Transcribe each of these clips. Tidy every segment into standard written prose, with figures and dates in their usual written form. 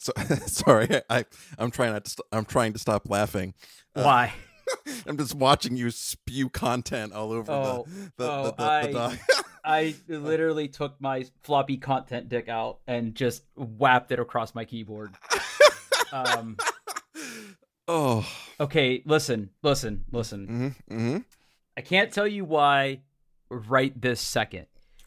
So, sorry, I'm trying not to. I'm trying to stop laughing. Why? I'm just watching you spew content all over the doc. I literally took my floppy content dick out and just whapped it across my keyboard. Oh. Okay, listen. Mm-hmm. I can't tell you why right this second.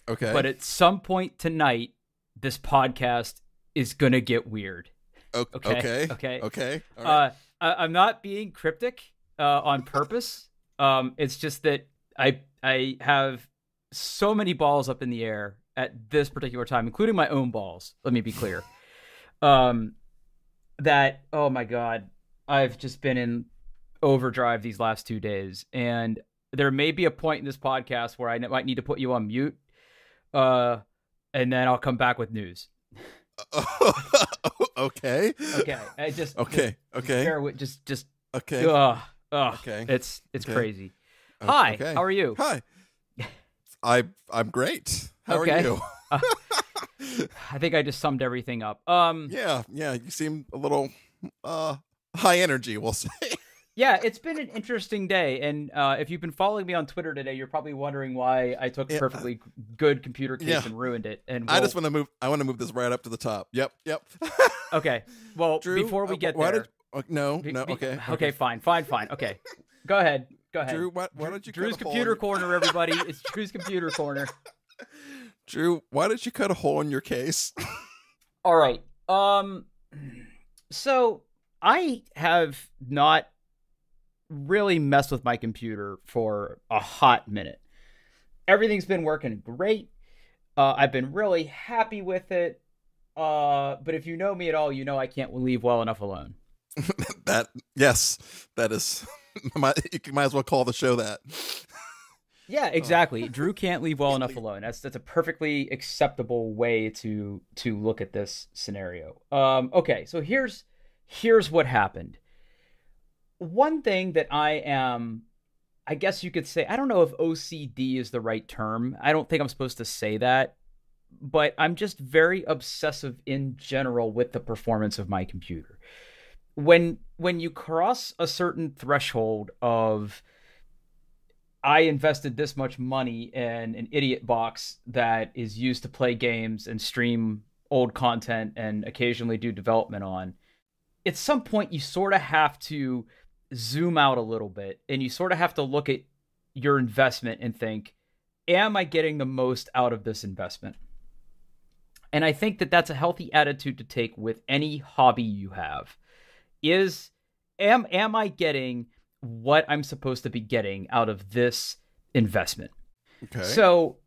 Okay. But at some point tonight, this podcast is gonna get weird. Okay. All right. I'm not being cryptic on purpose. It's just that I have so many balls up in the air at this particular time, including my own balls. Let me be clear. That, oh my God, I've just been in overdrive these last 2 days, and there may be a point in this podcast where I might need to put you on mute, and then I'll come back with news. Okay. Okay. Okay. Just. Okay. Okay. It's okay. Crazy. Hi. Okay. How are you? Hi. I'm great. How are you? I think I just summed everything up. Yeah. You seem a little high energy, we'll say. Yeah, it's been an interesting day, and if you've been following me on Twitter today, you're probably wondering why I took a perfectly good computer case and ruined it. And I just want to move. I want to move this right up to the top. Yep. Okay. Well, Drew, before we get there, no. Okay. Okay. Fine. Okay. Go ahead. Drew, why don't you? Drew's computer corner, everybody. It's Drew's computer corner. Drew, why did you cut a hole in your case? All right. So I have not really messed with my computer for a hot minute. Everything's been working great. I've been really happy with it. But if you know me at all, you know I can't leave well enough alone. That is. You might as well call the show that. Yeah, exactly. Drew can't leave well enough alone. That's a perfectly acceptable way to look at this scenario. Okay, so here's what happened. One thing that I guess you could say, I don't know if OCD is the right term. I don't think I'm supposed to say that, but I'm just very obsessive in general with the performance of my computer. When you cross a certain threshold of, I invested this much money in an idiot box that is used to play games and stream old content and occasionally do development on, at some point you sort of have to zoom out a little bit, and you sort of have to look at your investment and think, am I getting the most out of this investment? And I think that that's a healthy attitude to take with any hobby you have. Am I getting what I'm supposed to be getting out of this investment? Okay. So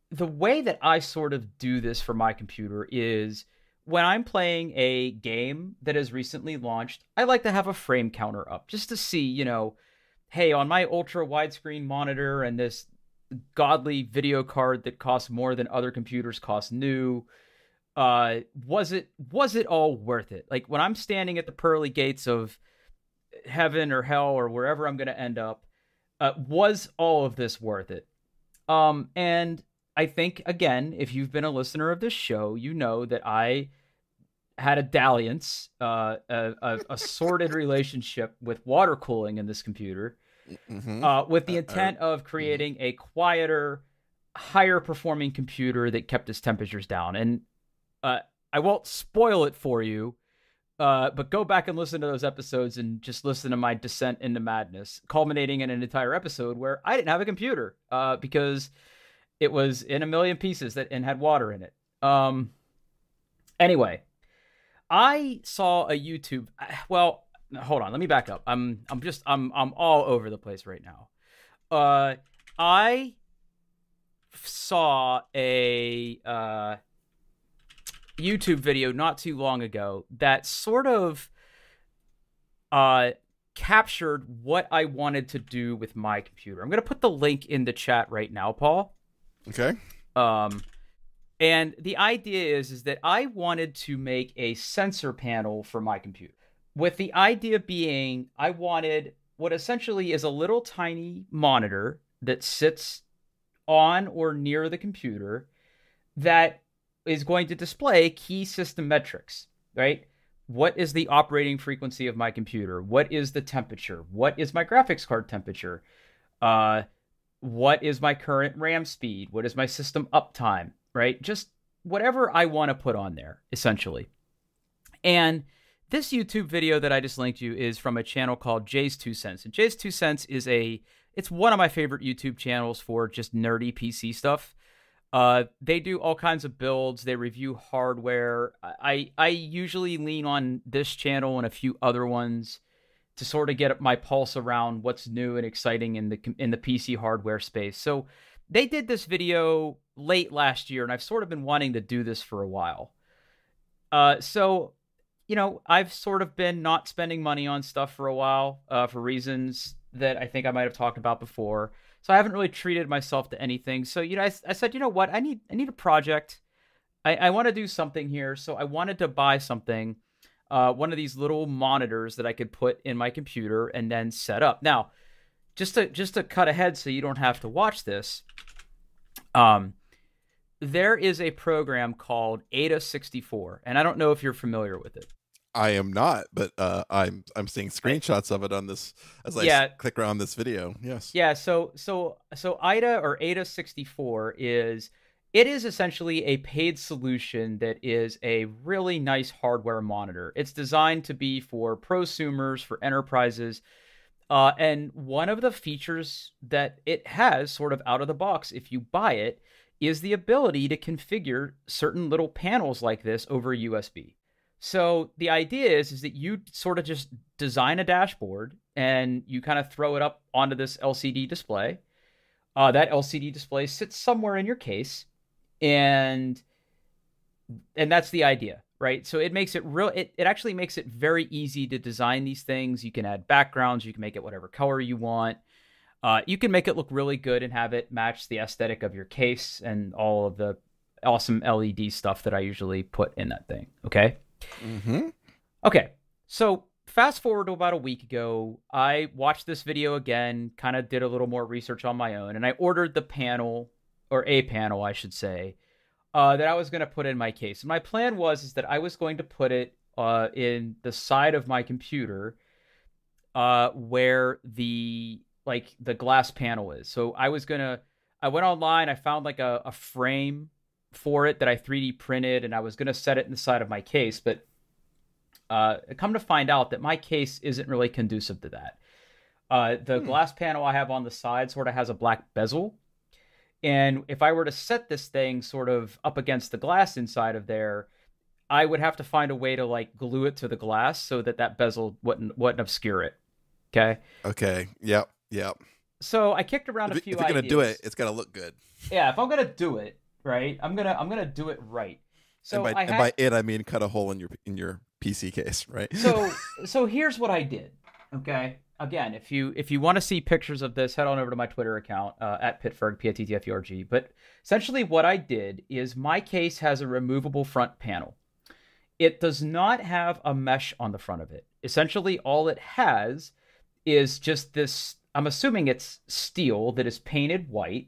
the way that I sort of do this for my computer is, when I'm playing a game that has recently launched, I like to have a frame counter up just to see, hey, on my ultra widescreen monitor and this godly video card that costs more than other computers cost new, was it all worth it? Like, when I'm standing at the pearly gates of heaven or hell or wherever I'm going to end up, was all of this worth it? And I think, again, if you've been a listener of this show, you know that I had a dalliance, a sordid relationship with water cooling in this computer, with the intent of creating a quieter, higher performing computer that kept its temperatures down. And I won't spoil it for you, but go back and listen to those episodes and just listen to my descent into madness, culminating in an entire episode where I didn't have a computer because it was in a million pieces and had water in it. Anyway, I saw a YouTube. Well, hold on. Let me back up. I'm all over the place right now. I saw a YouTube video not too long ago that sort of captured what I wanted to do with my computer. I'm going to put the link in the chat right now, Paul. Okay. And the idea is that I wanted to make a sensor panel for my computer, with the idea being I wanted what essentially is a little tiny monitor that sits on or near the computer that is going to display key system metrics, right? what is the operating frequency of my computer? What is the temperature? What is my graphics card temperature? Uh, what is my current RAM speed? What is my system uptime? Right? Just whatever I want to put on there, essentially. And this YouTube video that I just linked you is from a channel called Jay's 2 Cents. And Jay's 2 Cents is it's one of my favorite YouTube channels for just nerdy PC stuff. They do all kinds of builds. They review hardware. I usually lean on this channel and a few other ones to sort of get my pulse around what's new and exciting in the PC hardware space. So they did this video late last year, and I've sort of been wanting to do this for a while. So, you know, I've sort of been not spending money on stuff for a while for reasons that I think I might have talked about before. So I haven't really treated myself to anything. So, you know, I said, you know what? I need a project. I want to do something here. So I wanted to buy something, one of these little monitors that I could put in my computer and then set up. Now, just to cut ahead so you don't have to watch this, there is a program called Ada64, and I don't know if you're familiar with it. I am not, but I'm seeing screenshots of it on this as I click around this video. Yes. Yeah. So Ada64 is essentially a paid solution that is a really nice hardware monitor. It's designed to be for prosumers, for enterprises, and one of the features that it has, sort of out of the box, if you buy it, is the ability to configure certain little panels like this over USB. So the idea is that you sort of just design a dashboard and you kind of throw it up onto this LCD display. That LCD display sits somewhere in your case, and that's the idea, right? So it makes it it actually makes it very easy to design these things. You can add backgrounds, you can make it whatever color you want. You can make it look really good and have it match the aesthetic of your case and all of the awesome LED stuff that I usually put in that thing. Okay. Mm-hmm. Okay, so fast forward to about a week ago, I watched this video again, kind of did a little more research on my own, and I ordered the panel, or a panel, I should say, that I was going to put in my case. And my plan is that I was going to put it in the side of my computer where the glass panel is. So I went online, I found like a frame for it that I 3D printed, and I was going to set it in the side of my case, but come to find out that my case isn't really conducive to that. The glass panel I have on the side sort of has a black bezel, and if I were to set this thing sort of up against the glass inside of there, I would have to find a way to like glue it to the glass so that bezel wouldn't obscure it. Okay. Yep. So I kicked around a few ideas. If you're gonna do it, it's gotta look good. Yeah, if I'm gonna do it right, I'm gonna do it right. So by it I mean cut a hole in your PC case, right? So here's what I did. Okay, again, if you want to see pictures of this, head on over to my Twitter account at Pitferg, PITTFERG. But essentially, what I did is my case has a removable front panel. It does not have a mesh on the front of it. Essentially, all it has is just this. I'm assuming it's steel that is painted white.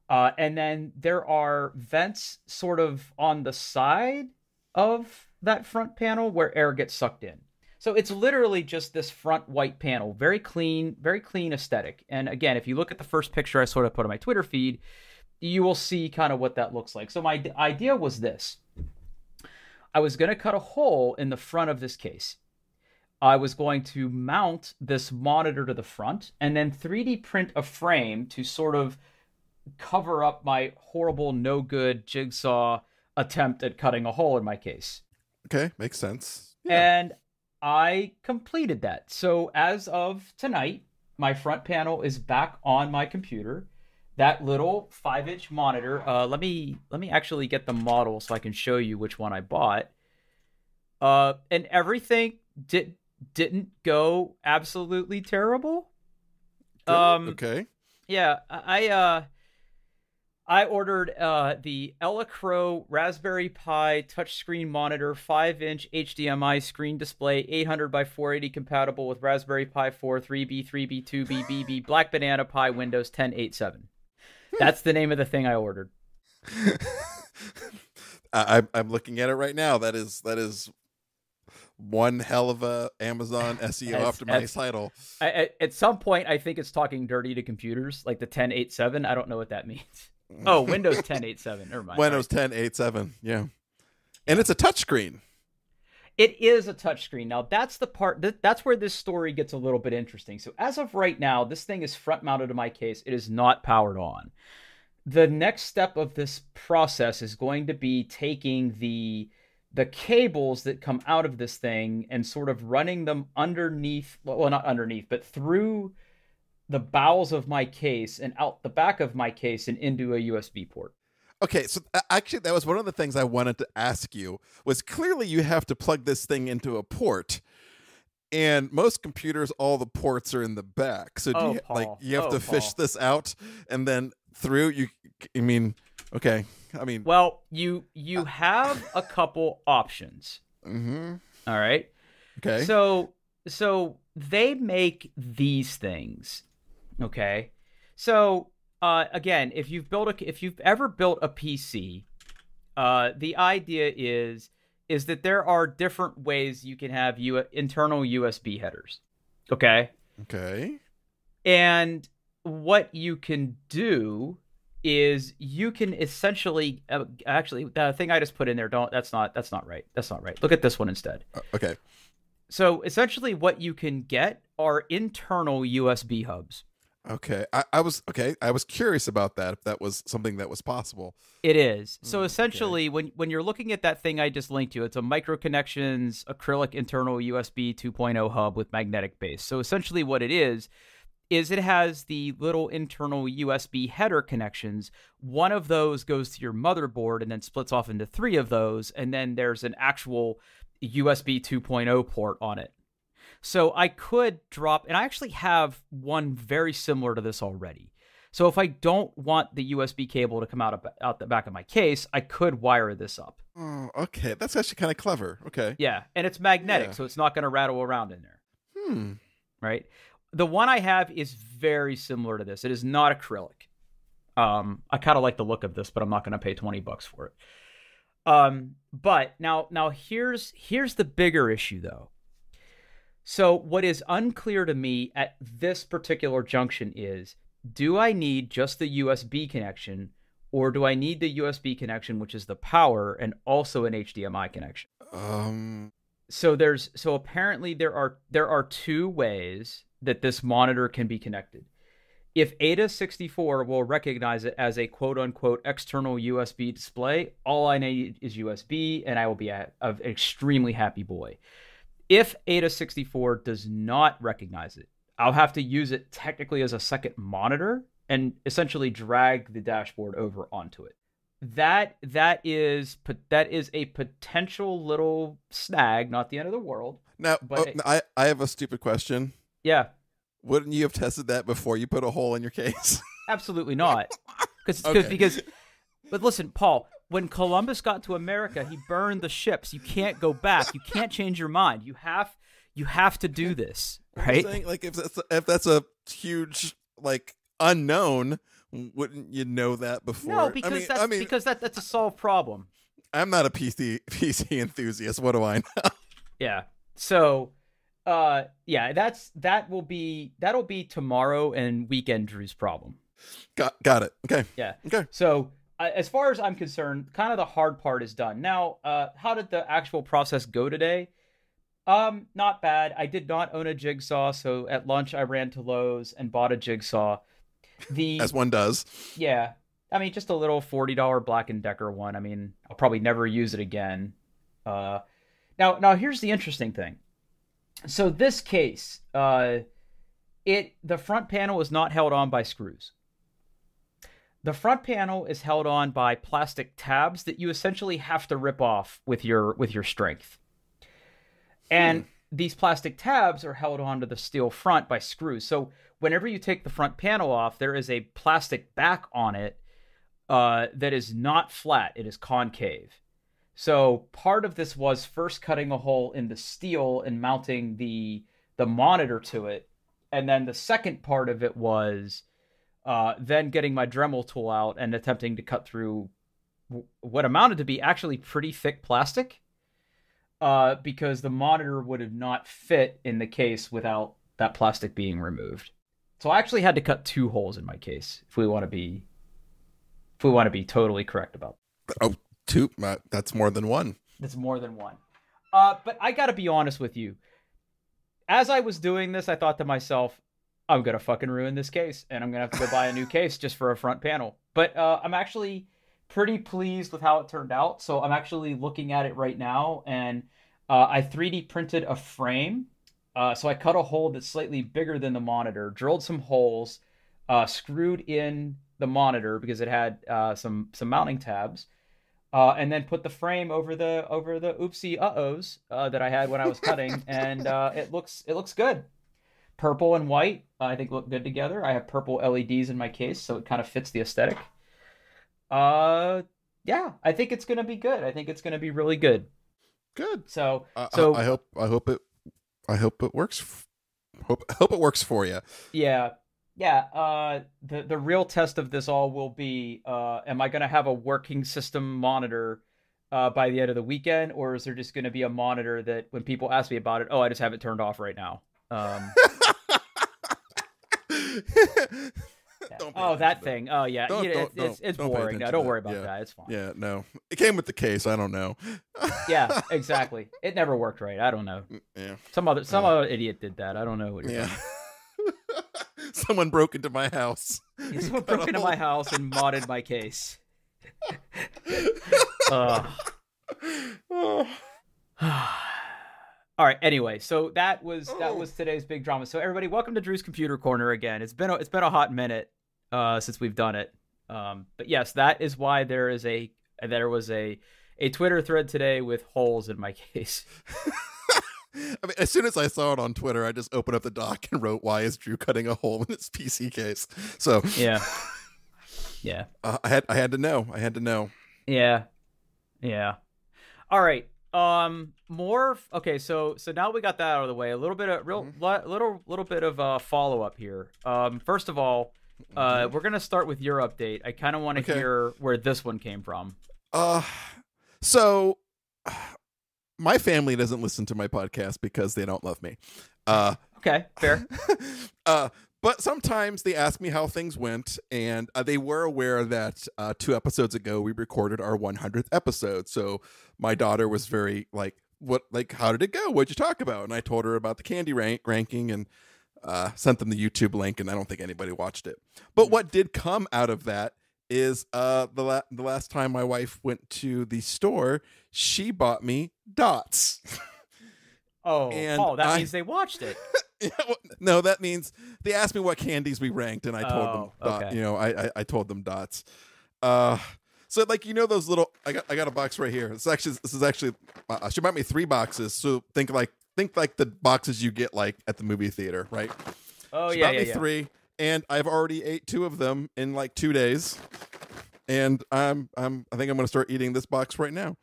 And then there are vents sort of on the side of that front panel where air gets sucked in. So it's literally just this front white panel, very clean aesthetic. And again, if you look at the first picture I sort of put on my Twitter feed, you will see kind of what that looks like. So my idea was this. I was going to cut a hole in the front of this case. I was going to mount this monitor to the front and then 3D print a frame to sort of cover up my horrible, no good jigsaw attempt at cutting a hole in my case. Okay, makes sense. Yeah. And I completed that. So as of tonight, my front panel is back on my computer. That little 5-inch monitor. Let me actually get the model so I can show you which one I bought. And everything didn't go absolutely terrible. Okay. Yeah, I ordered the Elecro Raspberry Pi touchscreen monitor, 5-inch HDMI screen display, 800 by 480 compatible with Raspberry Pi 4, 3B, 3B, 2B, BB, Black Banana Pi, Windows 10, 8.7. That's the name of the thing I ordered. I'm looking at it right now. That is one hell of a Amazon SEO optimized title. At some point, I think it's talking dirty to computers, like the 10.8.7. I don't know what that means. Oh, Windows 10.8.7. Never mind. Windows 10.8.7. Yeah. And it's a touchscreen. It is a touchscreen. Now, that's the part, that's where this story gets a little bit interesting. So as of right now, this thing is front mounted to my case. It is not powered on. The next step of this process is going to be taking the cables that come out of this thing and sort of running them underneath, well, not underneath, but through the bowels of my case and out the back of my case and into a USB port. Okay, so actually that was one of the things I wanted to ask you, was clearly you have to plug this thing into a port. And most computers, all the ports are in the back. So do you have to fish this out and then through? Okay. Well, you have a couple options. Mm-hmm. All right. Okay. So they make these things. Okay. So again, if you've ever built a PC, the idea is that there are different ways you can have internal USB headers. Okay. Okay. And what you can do is you can essentially actually, the thing I just put in there, that's not right. That's not right. Look at this one instead. Okay. So essentially what you can get are internal USB hubs. Okay. I was curious about that, if that was something that was possible. It is. So essentially when you're looking at that thing I just linked to, it's a micro connections acrylic internal USB 2.0 hub with magnetic base. So essentially what it is it has the little internal USB header connections. One of those goes to your motherboard and then splits off into 3 of those, and then there's an actual USB 2.0 port on it. So I could drop, and I actually have one very similar to this already. So if I don't want the USB cable to come out the back of my case, I could wire this up. Oh, okay. That's actually kind of clever. Okay. Yeah, and it's magnetic, so it's not going to rattle around in there. Right? The one I have is very similar to this. It is not acrylic. I kind of like the look of this, but I'm not going to pay $20 for it. But now here's the bigger issue, though. So what is unclear to me at this particular junction is, do I need just the USB connection, or do I need the USB connection, which is the power, and also an HDMI connection? So apparently there are 2 ways that this monitor can be connected. If Ada64 will recognize it as a quote-unquote external USB display, all I need is USB, and I will be an extremely happy boy. If Ada64 does not recognize it, I'll have to use it technically as a second monitor and essentially drag the dashboard over onto it. That is a potential little snag, not the end of the world. Now, but I have a stupid question. Yeah. Wouldn't you have tested that before you put a hole in your case? Absolutely not. Because, but listen, Paul, when Columbus got to America, he burned the ships. You can't go back. You can't change your mind. You have to do this, right? I'm saying, like, if that's a huge, like, unknown, wouldn't you know that before? No, because that's a solved problem. I'm not a PC enthusiast. What do I know? Yeah. So, that'll be tomorrow and Weekend Drew's problem. Got it. Okay. Yeah. Okay. So, as far as I'm concerned, kind of the hard part is done. Now, how did the actual process go today? Not bad. I did not own a jigsaw, so at lunch I ran to Lowe's and bought a jigsaw. As one does. Yeah. I mean, just a little $40 Black & Decker one. I mean, I'll probably never use it again. Now here's the interesting thing. So this case, the front panel is not held on by screws. The front panel is held on by plastic tabs that you essentially have to rip off with your strength. And these plastic tabs are held onto the steel front by screws. So whenever you take the front panel off, there is a plastic back on it that is not flat. It is concave. So part of this was first cutting a hole in the steel and mounting the monitor to it. And then the second part of it was then getting my Dremel tool out and attempting to cut through what amounted to be actually pretty thick plastic. because the monitor would have not fit in the case without that plastic being removed. So I actually had to cut 2 holes in my case if we want to be totally correct about that. Oh, 2? That's more than 1. That's more than 1. But I got to be honest with you. As I was doing this, I thought to myself, I'm going to fucking ruin this case, and I'm going to have to go buy a new case just for a front panel. But I'm actually pretty pleased with how it turned out. So I'm actually looking at it right now, and I 3D printed a frame. So I cut a hole that's slightly bigger than the monitor, drilled some holes, screwed in the monitor because it had some mounting tabs, and then put the frame over the oopsie uh-ohs that I had when I was cutting, and it looks good. Purple and white, I think, look good together. I have purple LEDs in my case, so it kind of fits the aesthetic. Yeah, I think it's gonna be good. I think it's gonna be really good. Good. So I hope it works. Hope it works for you. Yeah. The real test of this all will be: am I gonna have a working system monitor by the end of the weekend, or is there just gonna be a monitor that when people ask me about it, I just have it turned off right now? That thing. Oh, yeah. It's boring. No, don't worry about that. It's fine. Yeah, no. It came with the case. I don't know. Yeah, exactly. It never worked right. I don't know. Yeah. Some other idiot did that. I don't know what you're talking about. Someone broke into my house. Yeah, someone broke into my house and modded my case. All right. Anyway, so that was today's big drama. So everybody, welcome to Drew's Computer Corner again. It's been a hot minute since we've done it. But yes, that is why there was a Twitter thread today with holes in my case. I mean, as soon as I saw it on Twitter, I just opened up the doc and wrote, "Why is Drew cutting a hole in his PC case?" So yeah. I had to know. Yeah. All right. More. Okay. So now we got that out of the way. A little bit of little bit of follow up here. First of all, we're gonna start with your update. I kind of want to hear where this one came from. So my family doesn't listen to my podcast because they don't love me. Okay, fair. But sometimes they ask me how things went, and they were aware that 2 episodes ago we recorded our 100th episode. So my daughter was very how did it go? What'd you talk about? And I told her about the candy ranking and sent them the YouTube link, and I don't think anybody watched it. But what did come out of that is the last time my wife went to the store, she bought me dots. Oh, Paul, that means they watched it. Yeah, well, no, that means they asked me what candies we ranked, and I told them. Okay. I told them dots. So those little. I got a box right here. This is actually. She bought me 3 boxes. So think like the boxes you get like at the movie theater, right? Oh, she bought me 3, and I've already ate 2 of them in like 2 days. And I think I'm going to start eating this box right now.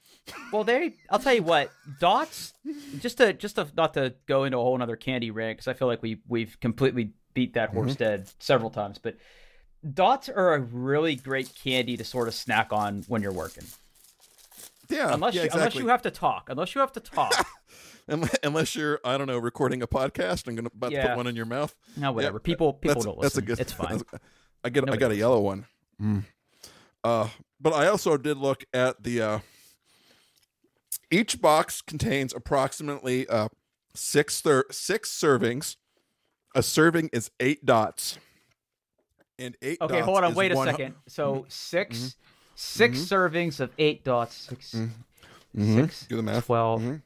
Well, I'll tell you what, dots. Just to not to go into a whole other candy rant, because I feel like we've completely beat that horse dead several times. But dots are a really great candy to sort of snack on when you're working. Yeah, unless you have to talk. Unless you're, I don't know, recording a podcast and about to put one in your mouth. No, whatever. Yeah, people don't listen. It's fine. I got a yellow one. But I also did look at the. Each box contains approximately 6 servings. A serving is 8 dots. And 8 dots. Okay, hold on. Wait a second. So 6 servings of 8 dots. 6. Do the math. 12.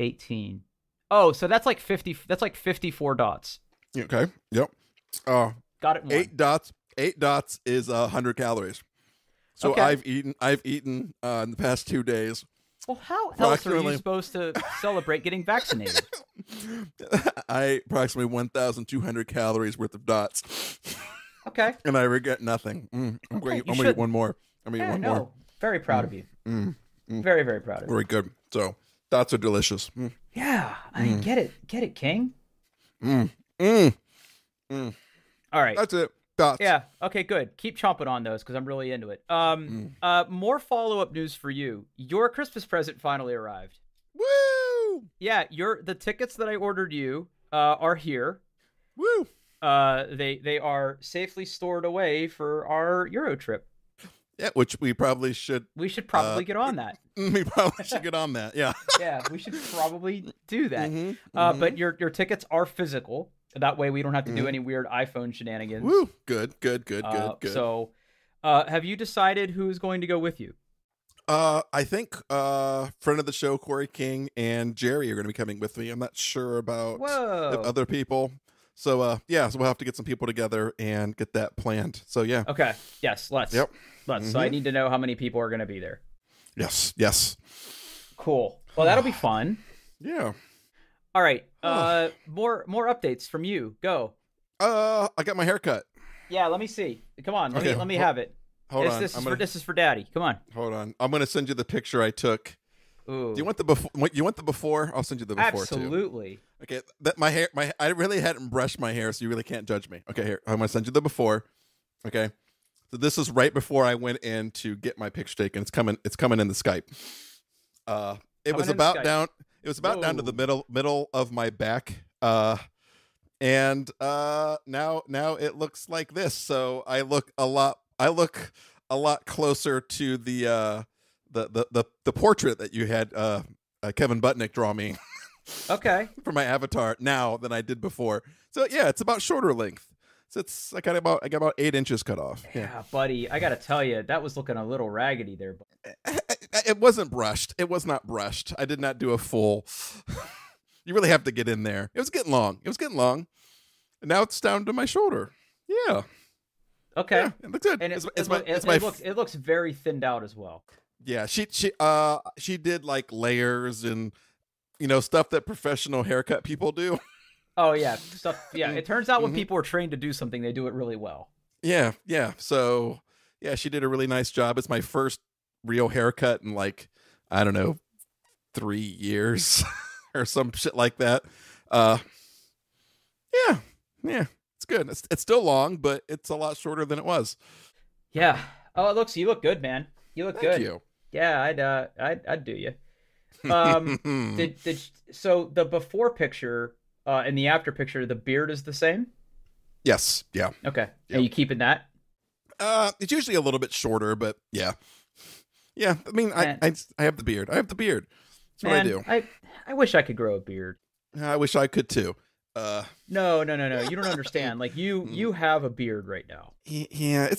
18. Oh, so that's like 50. That's like 54 dots. Okay. Yep. Got it. 8 dots. 8 dots is 100 calories. So I've eaten in the past 2 days. Well, how else are you supposed to celebrate getting vaccinated? I approximately 1,200 calories worth of dots. Okay. And I regret nothing. I'm going to eat one more. More. Very proud of you. Very, very proud of you. Very good. So dots are delicious. Yeah, I mean, get it, King. All right, that's it. Dots. Yeah. Okay. Good. Keep chomping on those because I'm really into it. More follow-up news for you. Your Christmas present finally arrived. Woo! Yeah, the tickets that I ordered you are here. Woo! They are safely stored away for our Euro trip. Yeah, which we probably should. We should probably get on that. We probably should get on that. Yeah. Yeah, we should probably do that. Mm-hmm. But your tickets are physical. That way we don't have to do any weird iPhone shenanigans. Woo! Good. So, have you decided who's going to go with you? I think friend of the show Corey King and Jerry are going to be coming with me. I'm not sure about the other people. So so we'll have to get some people together and get that planned. So yeah. Okay. Yes. Let's. Yep. Let's. So I need to know how many people are going to be there. Yes. Cool. Well, that'll be fun. Yeah. All right. More updates from you. Go. I got my hair cut. Yeah. Let me see. Come on. Let me have it. Hold on. This is for Daddy. Come on. Hold on. I'm gonna send you the picture I took. Ooh. Do you want the before? You want the before? I'll send you the before too. Absolutely. Okay. That my hair. I really hadn't brushed my hair, so you really can't judge me. Okay. Here, I'm gonna send you the before. Okay. So this is right before I went in to get my picture taken. It's coming in the Skype. It was about down. It was about down to the middle of my back. And now it looks like this. So I look a lot closer to the portrait that you had Kevin Butnick draw me. Okay. For my avatar now than I did before. So yeah, it's about shorter length. So I got about 8 inches cut off. Yeah, buddy, I gotta tell you, that was looking a little raggedy there. It wasn't brushed. It was not brushed. I did not do a full. You really have to get in there. It was getting long. And now it's down to my shoulder. Yeah. Okay. Yeah, it looks good. And it looks very thinned out as well. Yeah, she did like layers and stuff that professional haircut people do. Oh yeah, stuff. Yeah, it turns out when people are trained to do something, they do it really well. Yeah. So yeah, she did a really nice job. It's my first real haircut in like, I don't know, 3 years or some shit like that. Yeah, it's good. It's still long, but it's a lot shorter than it was. Yeah. Oh, you look good, man. You look good. Thank you. Yeah, I'd do you. So the before picture and the after picture, the beard is the same? Yes. Yeah. Okay. Yep. Are you keeping that? It's usually a little bit shorter, but yeah. Yeah, I mean, I have the beard. That's what I do. I wish I could grow a beard. I wish I could too. No. You don't understand. Like you have a beard right now. Yeah,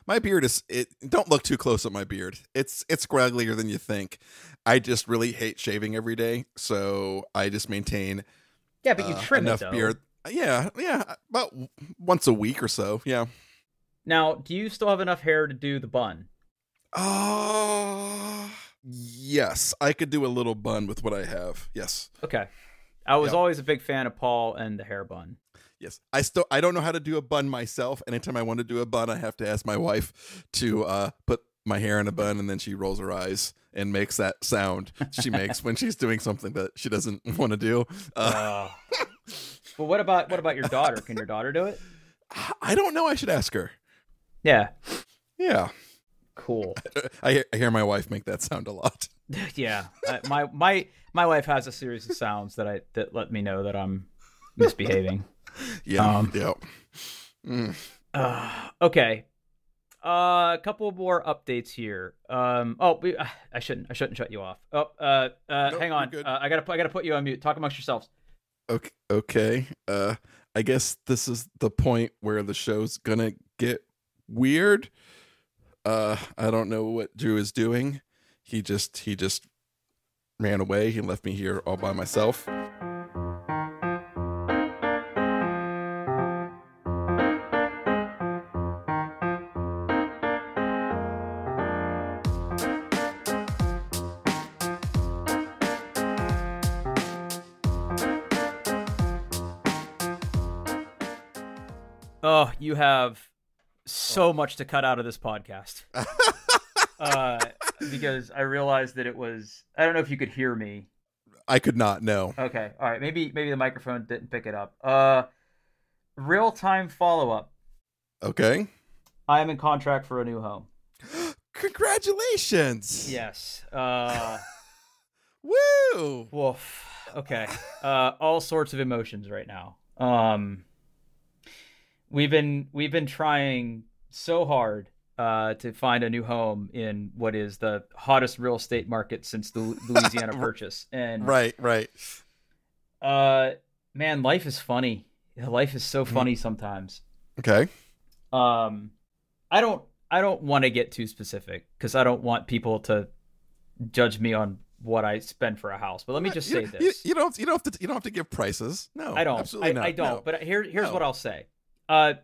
my beard is. Don't look too close at my beard. It's scragglier than you think. I just really hate shaving every day, so I just maintain. Yeah, but you trim enough it though. Beard. Yeah, about once a week or so. Yeah. Now, do you still have enough hair to do the bun? Yes, I could do a little bun with what I have. Yes. Okay. I was always a big fan of Paul and the hair bun. Yes. I don't know how to do a bun myself. Anytime I want to do a bun, I have to ask my wife to put my hair in a bun, and then she rolls her eyes and makes that sound she makes when she's doing something that she doesn't want to do. Well, what about your daughter? Can your daughter do it? I don't know. I should ask her. Yeah. Yeah. Cool. I hear my wife make that sound a lot. Yeah. My wife has a series of sounds that let me know that I'm misbehaving. Yeah. Okay. A couple more updates here. I shouldn't shut you off. Nope, hang on. I gotta put you on mute. Talk amongst yourselves. Okay. I guess this is the point where the show's gonna get weird. I don't know what Drew is doing. He just ran away. He left me here all by myself. Oh, you have so much to cut out of this podcast. Because I realized that it was, I don't know if you could hear me. I could not, no. Okay. All right. Maybe the microphone didn't pick it up. Real-time follow-up. Okay. I am in contract for a new home. Congratulations. Yes. Woo! Woof. Okay. All sorts of emotions right now. We've been trying so hard to find a new home in what is the hottest real estate market since the Louisiana Purchase. And right. Man, life is funny. Life is so funny sometimes. Okay. I don't want to get too specific because I don't want people to judge me on what I spend for a house. But let me just say this: you don't have to give prices. No, I don't. Absolutely not. I don't. No. But here's what I'll say. My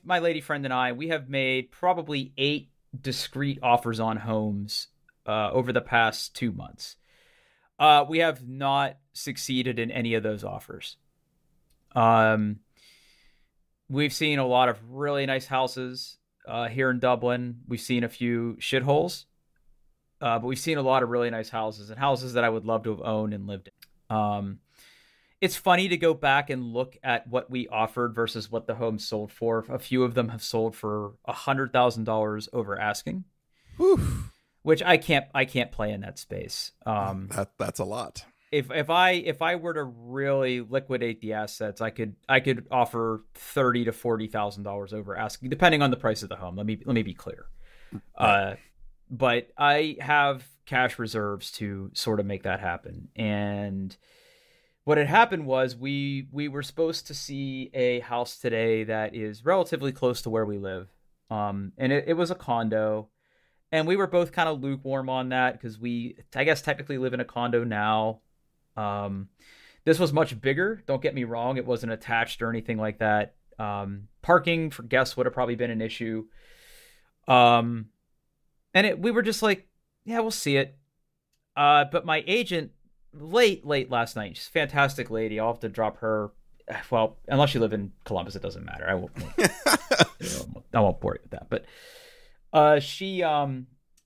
lady friend and I, we have made probably 8 discrete offers on homes over the past 2 months. We have not succeeded in any of those offers. We've seen a lot of really nice houses here in Dublin. We've seen a few shitholes, but we've seen a lot of really nice houses and houses that I would love to have owned and lived in. It's funny to go back and look at what we offered versus what the homes sold for. A few of them have sold for $100,000 over asking, which I can't play in that space. That's a lot. If I were to really liquidate the assets, I could offer $30,000 to $40,000 over asking, depending on the price of the home. Let me be clear. Right. But I have cash reserves to sort of make that happen. And what had happened was we were supposed to see a house today that is relatively close to where we live. And it was a condo. And we were both kind of lukewarm on that because I guess, technically live in a condo now. This was much bigger. Don't get me wrong. It wasn't attached or anything like that. Parking for guests would have probably been an issue. And we were just like, yeah, we'll see it. But my agent late last night, she's a fantastic lady. I'll have to drop her. Well, unless you live in Columbus, it doesn't matter. I won't bore you with that. But she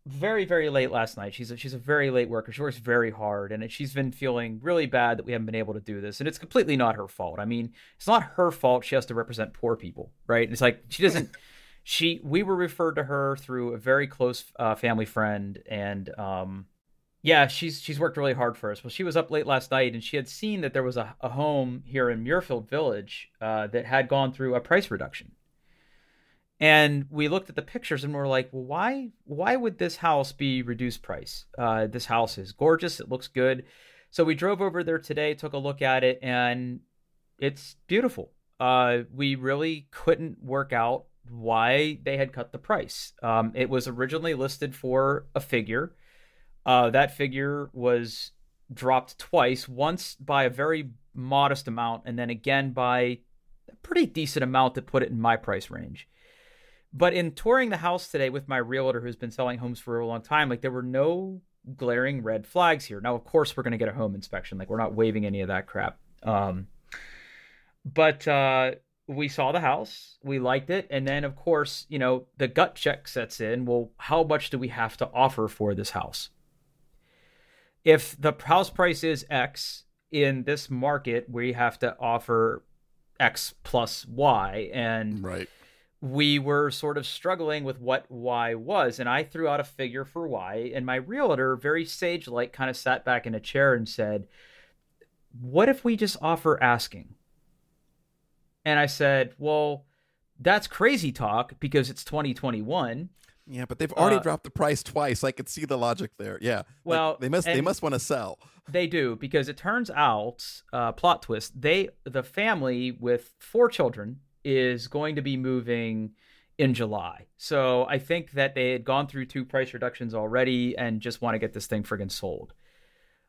very, very late last night. She's a very late worker. She works very hard, and she's been feeling really bad that we haven't been able to do this. And it's completely not her fault. I mean, it's not her fault. She has to represent poor people, right? It's like she doesn't. We were referred to her through a very close family friend, and yeah, she's worked really hard for us. Well, she was up late last night, and she had seen that there was a home here in Muirfield Village that had gone through a price reduction. And we looked at the pictures and we're like, well, why would this house be reduced price? This house is gorgeous. It looks good. So we drove over there today, took a look at it, and it's beautiful. We really couldn't work out why they had cut the price. It was originally listed for a figure. That figure was dropped twice, once by a very modest amount, and then again by a pretty decent amount to put it in my price range. But in touring the house today with my realtor who's been selling homes for a long time, like there were no glaring red flags here. Now, of course, we're going to get a home inspection. Like we're not waiving any of that crap. But we saw the house, we liked it. And then, of course, the gut check sets in. Well, how much do we have to offer for this house? If the house price is X in this market, we have to offer X plus Y. And right. We were sort of struggling with what Y was, and I threw out a figure for Y, and my realtor, very sage-like, kind of sat back in a chair and said, what if we just offer asking? And I said, well, that's crazy talk because it's 2021. Yeah, but they've already dropped the price twice. I could see the logic there. Yeah. Well, like, they must want to sell. They do, because it turns out, plot twist, the family with 4 children is going to be moving in July. So I think that they had gone through 2 price reductions already and just want to get this thing friggin' sold.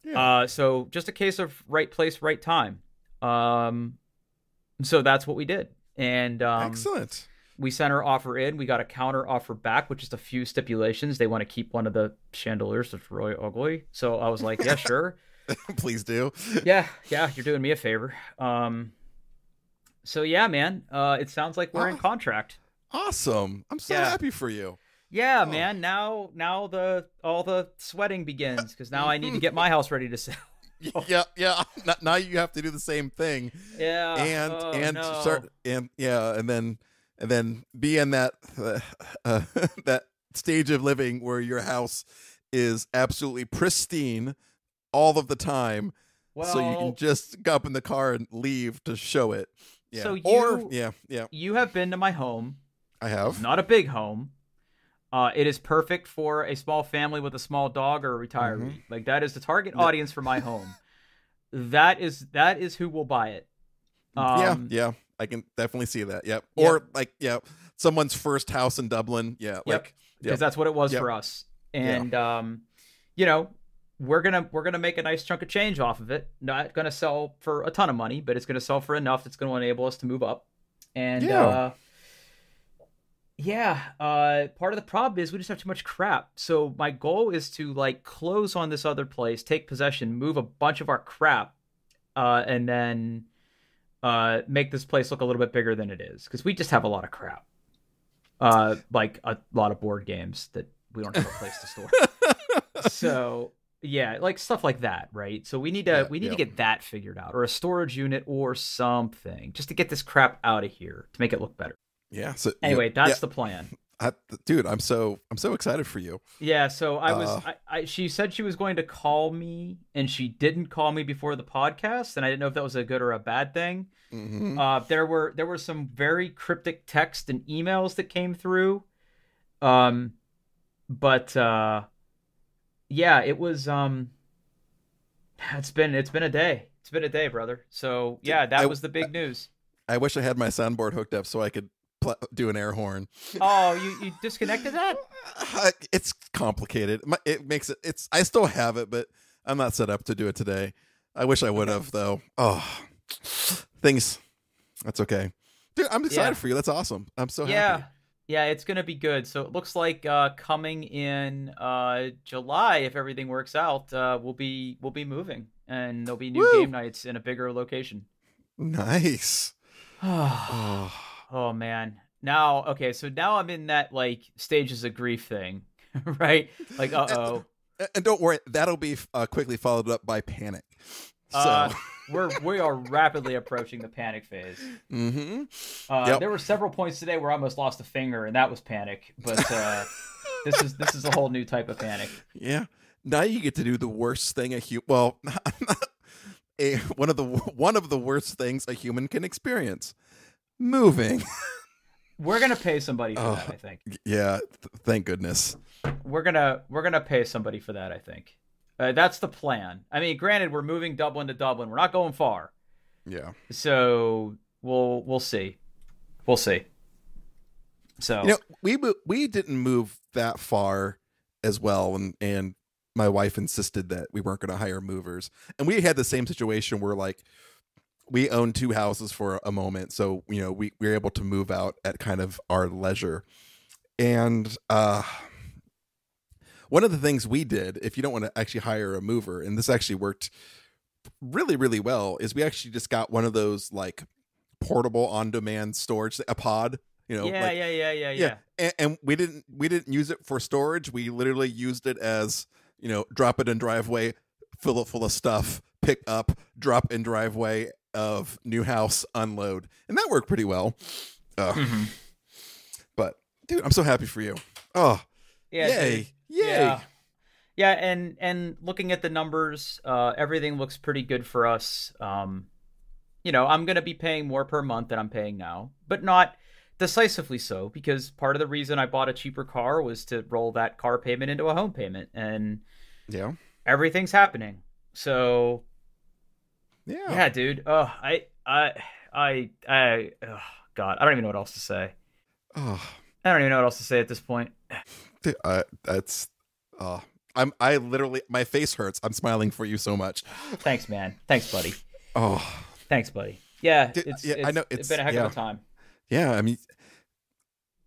Yeah. So just a case of right place, right time. So that's what we did. And excellent. We sent our offer in. We got a counter offer back with just a few stipulations. They want to keep one of the chandeliers that's really ugly. So I was like, yeah, sure. Please do. Yeah, you're doing me a favor. So yeah, man, it sounds like we're in contract. Awesome. I'm so happy for you. Yeah, man. Now all the sweating begins because now I need to get my house ready to sell. Yeah. Now you have to do the same thing. Yeah. And then be in that that stage of living where your house is absolutely pristine all of the time. Well, so you can just go up in the car and leave to show it. Yeah. So you have been to my home. I have. It's not a big home. It is perfect for a small family with a small dog or a retiree. Mm-hmm. Like, that is the target audience for my home. That is who will buy it. Yeah, I can definitely see that. Yep. Or someone's first house in Dublin. Yeah, because that's what it was for us. And we're gonna make a nice chunk of change off of it. Not gonna sell for a ton of money, but it's gonna sell for enough that's gonna enable us to move up. And part of the problem is we just have too much crap. So my goal is to like close on this other place, take possession, move a bunch of our crap, and then make this place look a little bit bigger than it is, because we just have a lot of crap, like a lot of board games that we don't have a place to store. So yeah, like stuff like that, right? So we need to get that figured out, or a storage unit or something, just to get this crap out of here to make it look better. Yeah. So anyway, that's the plan. Dude, I'm so excited for you. Yeah. So she said she was going to call me, and she didn't call me before the podcast, and I didn't know if that was a good or a bad thing. Mm-hmm. There were some very cryptic text and emails that came through. But yeah, it was it's been a day. It's been a day, brother. So yeah, that was the big news. I wish I had my soundboard hooked up so I could do an air horn. Oh, you disconnected that? It's complicated. I still have it, but I'm not set up to do it today. I wish I would have, though. Oh, things. That's okay. Dude, I'm excited for you. That's awesome. I'm so happy. Yeah, it's going to be good. So it looks like coming in July, if everything works out, we'll be moving, and there'll be new game nights in a bigger location. Nice. Oh man. Now I'm in that like stages of grief thing, right? Like, uh-oh. And don't worry, that'll be quickly followed up by panic. So we are rapidly approaching the panic phase. Mm-hmm. There were several points today where I almost lost a finger, and that was panic. But this is a whole new type of panic. Yeah. Now you get to do the worst thing one of the worst things a human can experience. Moving. We're gonna pay somebody for that, I think. Yeah, thank goodness. We're gonna pay somebody for that, I think. That's the plan. I mean, granted, we're moving Dublin to Dublin. We're not going far. Yeah. So we'll see. We'll see. So we didn't move that far as well, and my wife insisted that we weren't going to hire movers, and we had the same situation where like we owned two houses for a moment, so we were able to move out at kind of our leisure. And one of the things we did, if you don't want to actually hire a mover, and this actually worked really, really well, is we actually just got one of those like portable on-demand storage, a pod. Yeah. And we didn't use it for storage. We literally used it as, drop it in driveway, fill it full of stuff, pick up, drop in driveway of new house, unload, and that worked pretty well. But dude, I'm so happy for you. Oh, yeah, yay. Dude. Yay. Yeah, and looking at the numbers, everything looks pretty good for us. I'm going to be paying more per month than I'm paying now, but not decisively so, because part of the reason I bought a cheaper car was to roll that car payment into a home payment, and everything's happening. So yeah, dude. Oh, God, I don't even know what else to say. I don't even know what else to say at this point. Dude, I literally, my face hurts. I'm smiling for you so much. Thanks, man. Thanks, buddy. Oh, thanks, buddy. Yeah, dude, I know it's been a heck of a time. Yeah, I mean,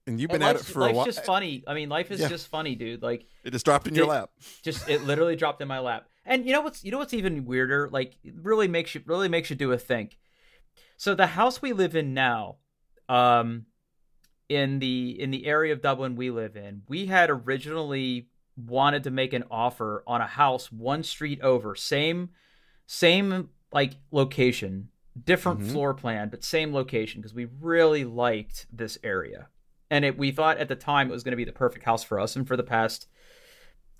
and you've been at it for a while. Life's just funny. I mean, life is just funny, dude. Like, it just dropped in your lap. It literally dropped in my lap. And you know what's even weirder? Like, it really makes you do a think. So the house we live in now, in the area of Dublin we live in, we had originally wanted to make an offer on a house one street over, same like location, different floor plan, but same location, because we really liked this area, and we thought at the time it was going to be the perfect house for us. And for the past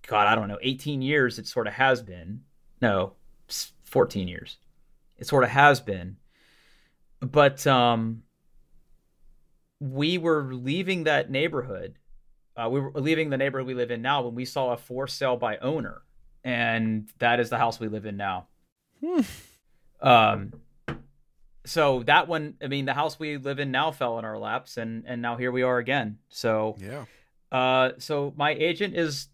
God, I don't know, 18 years it sort of has been. No, 14 years. It sort of has been. But we were leaving that neighborhood. We were leaving the neighborhood we live in now when we saw a for sale by owner, and that is the house we live in now. Um, so that one, I mean, the house we live in now fell in our laps, and now here we are again. So yeah. So my agent is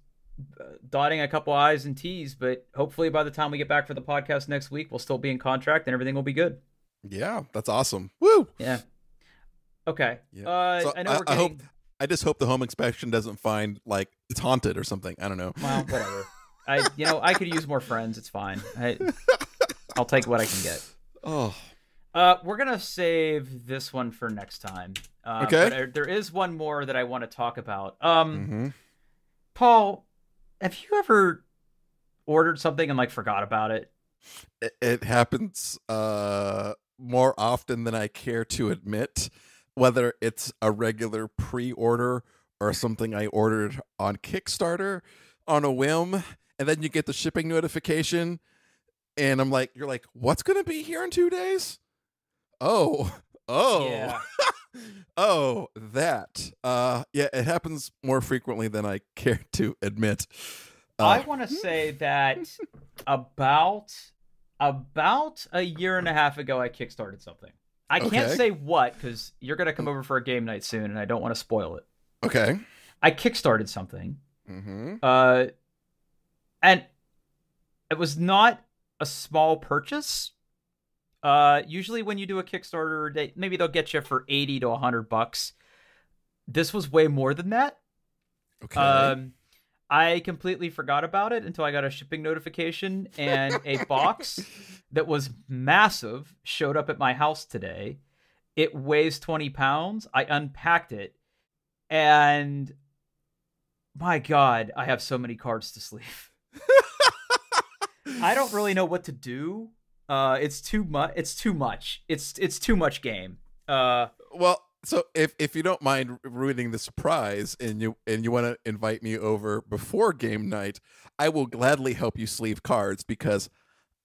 dotting a couple I's and T's, but hopefully by the time we get back for the podcast next week, we'll still be in contract and everything will be good. Yeah, that's awesome. Woo! Yeah. Okay. Yeah. So I know I just hope the home inspection doesn't find like it's haunted or something. I don't know. Well, whatever. I could use more friends. It's fine. I'll take what I can get. Oh. We're gonna save this one for next time. Okay. But there is one more that I want to talk about. Mm-hmm. Paul, have you ever ordered something and like forgot about it? It happens more often than I care to admit. Whether it's a regular pre-order or something I ordered on Kickstarter on a whim, and then you get the shipping notification, and you're like, what's going to be here in 2 days? Oh, Yeah. oh, that. Yeah, it happens more frequently than I care to admit. I want to say that about a year and a half ago, I kickstarted something. I can't say what because you're going to come over for a game night soon, and I don't want to spoil it. Okay. I kickstarted something. Mm-hmm. And it was not a small purchase. Usually when you do a Kickstarter, maybe they'll get you for $80 to $100. This was way more than that. Okay. I completely forgot about it until I got a shipping notification, and a box that was massive showed up at my house today. It weighs 20 pounds. I unpacked it, and my God, I have so many cards to sleeve. I don't really know what to do. It's too much. It's too much. It's too much game. Well, so if you don't mind ruining the surprise and you want to invite me over before game night, I will gladly help you sleeve cards because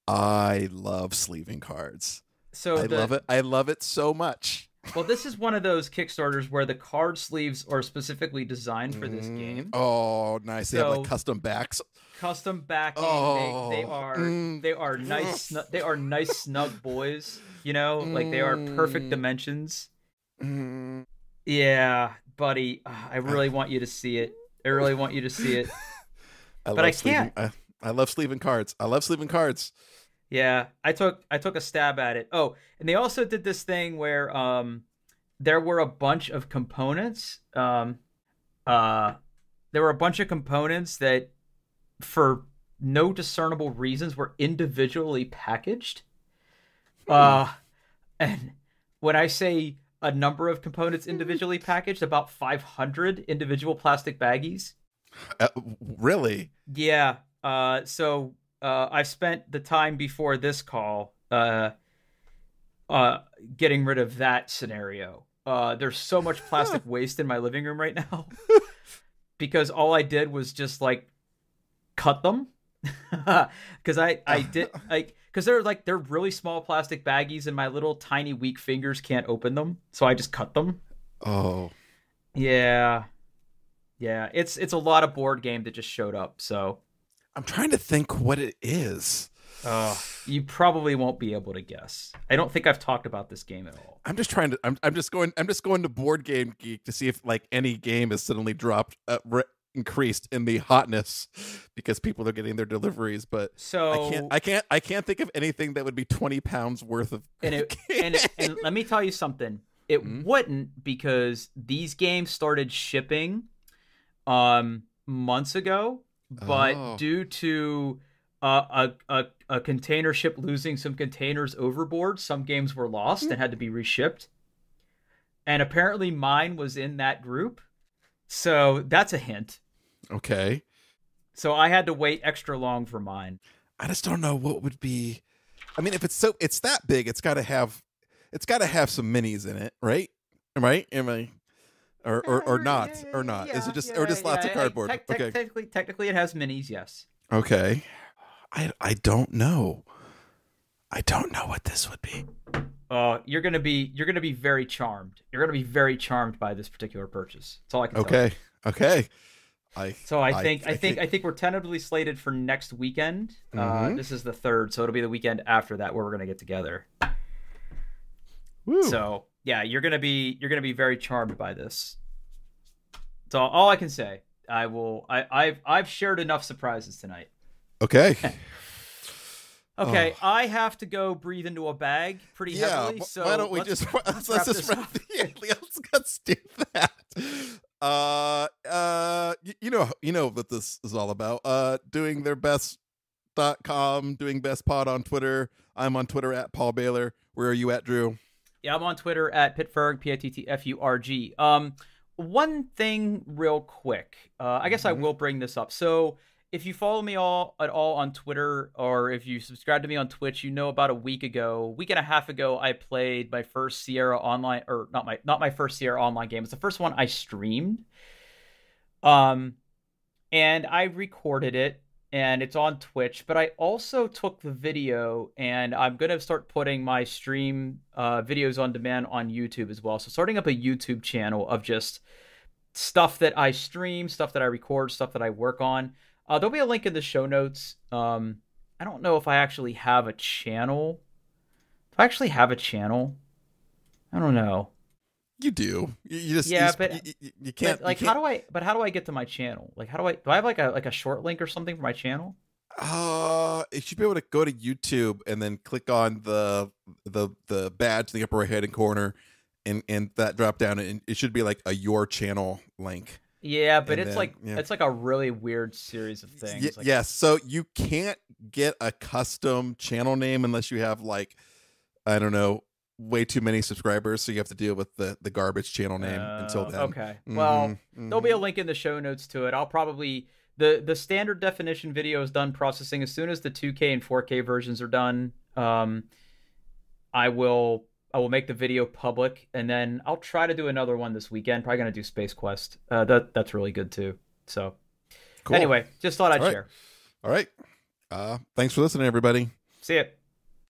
I love sleeving cards. So love it. I love it so much. Well, this is one of those Kickstarters where the card sleeves are specifically designed for this game. Oh, nice. They have like custom backs. Custom backing. Oh. They are nice. They are nice, snug boys. You know, like they are perfect dimensions. Yeah, buddy. I really want you to see it. I really want you to see it. But I can't. I love sleeving cards. I love sleeving cards. Yeah, I took a stab at it. Oh, and they also did this thing where there were a bunch of components. There were a bunch of components that, for no discernible reasons, were individually packaged. And when I say a number of components individually packaged, about 500 individual plastic baggies. Really? Yeah. So I spent the time before this call getting rid of that scenario. There's so much plastic waste in my living room right now because all I did was just like cut them because I did like because they're really small plastic baggies and my little tiny weak fingers can't open them, so I just cut them. Oh, yeah. It's a lot of board game that just showed up. So I'm trying to think what it is. You probably won't be able to guess. I don't think I've talked about this game at all. I'm just trying to. I'm just going to Board Game Geek to see if like any game has suddenly dropped, increased in the hotness because people are getting their deliveries. But so I can't think of anything that would be 20 pounds worth of. And let me tell you something. It wouldn't, because these games started shipping months ago, but due to a container ship losing some containers overboard, some games were lost and had to be reshipped. And apparently mine was in that group. So that's a hint. Okay. So I had to wait extra long for mine. I just don't know what would be. I mean, if it's that big, it's got to have some minis in it, right? Right? Am I? or not or not? Is it just lots of cardboard? Okay. Technically, it has minis. Yes. Okay. I don't know. I don't know what this would be. You're gonna be very charmed. You're gonna be very charmed by this particular purchase. That's all I can tell you. Okay. I think we're tentatively slated for next weekend. This is the 3rd, so it'll be the weekend after that where we're gonna get together. Woo. So yeah, you're gonna be very charmed by this. That's all I can say. I've shared enough surprises tonight. Okay. Okay, I have to go breathe into a bag pretty heavily. So why don't we let's do that. You know what this is all about. Doing their best.com, doing best pod on Twitter. I'm on Twitter at Paul Baylor. Where are you at, Drew? Yeah, I'm on Twitter at Pittfurg, PITTFURG. One thing real quick. I guess I will bring this up. So if you follow me at all on Twitter, or if you subscribe to me on Twitch, you know about a week and a half ago, I played my first Sierra Online, or not my first Sierra Online game. It's the first one I streamed. And I recorded it, and it's on Twitch, but I also took the video, and I'm going to start putting my stream videos on demand on YouTube as well. So starting up a YouTube channel of just stuff that I stream, stuff that I record, stuff that I work on. There'll be a link in the show notes. I don't know if I actually have a channel. If I actually have a channel, I don't know. You do. You can't. But how do I get to my channel? Like, do I have like a short link or something for my channel? You should be able to go to YouTube and then click on the badge in the upper right hand corner, and that drop down, and it should be like a your channel link. Yeah, but it's like a really weird series of things. Yes, so you can't get a custom channel name unless you have, like, I don't know, way too many subscribers, so you have to deal with the garbage channel name until then. Okay. Well, there'll be a link in the show notes to it. I'll probably the standard definition video is done processing. As soon as the 2K and 4K versions are done, I will make the video public, and then I'll try to do another one this weekend. Probably going to do Space Quest. That's really good too. So cool. Anyway, just thought I'd share. All right. Thanks for listening, everybody. See ya.